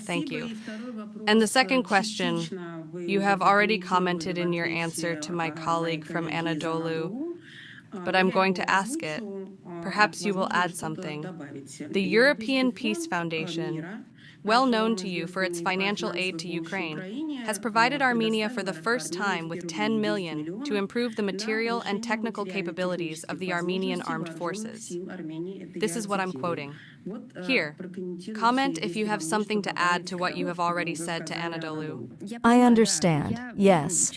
Thank you. And the second question, you have already commented in your answer to my colleague from Anadolu, but I'm going to ask it. Perhaps you will add something. The European Peace Foundation, well known to you for its financial aid to Ukraine, has provided Armenia for the first time with 10 million to improve the material and technical capabilities of the Armenian Armed Forces. This is what I'm quoting. Here, comment if you have something to add to what you have already said to Anadolu. I understand, yes.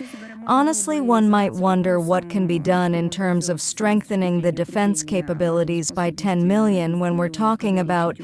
Honestly, one might wonder what can be done in terms of strengthening the defense capabilities by 10 million when we're talking about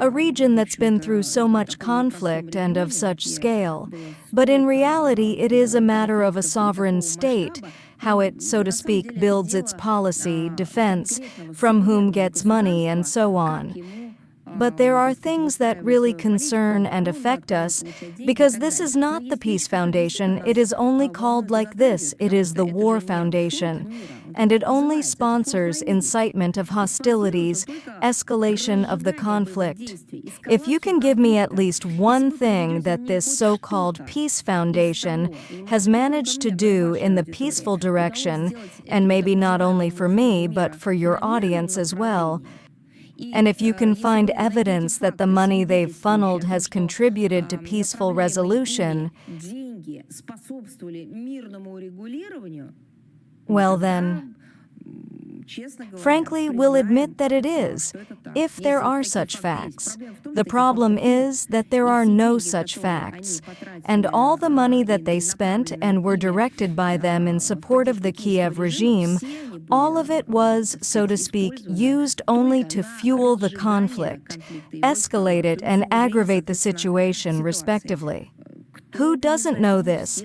a region that's been through so much conflict and of such scale. But in reality, it is a matter of a sovereign state, how it, so to speak, builds its policy, defense, from whom gets money, and so on. But there are things that really concern and affect us, because this is not the Peace Foundation, it is only called like this, it is the War Foundation, and it only sponsors incitement of hostilities, escalation of the conflict. If you can give me at least one thing that this so-called Peace Foundation has managed to do in the peaceful direction, and maybe not only for me, but for your audience as well, and if you can find evidence that the money they've funneled has contributed to peaceful resolution, well then, frankly, we'll admit that it is, if there are such facts. The problem is that there are no such facts, and all the money that they spent and were directed by them in support of the Kiev regime, all of it was, so to speak, used only to fuel the conflict, escalate it, and aggravate the situation, respectively. Who doesn't know this?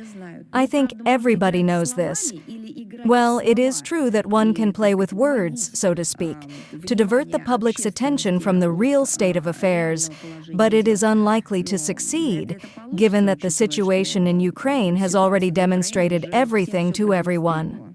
I think everybody knows this. Well, it is true that one can play with words, so to speak, to divert the public's attention from the real state of affairs, but it is unlikely to succeed, given that the situation in Ukraine has already demonstrated everything to everyone.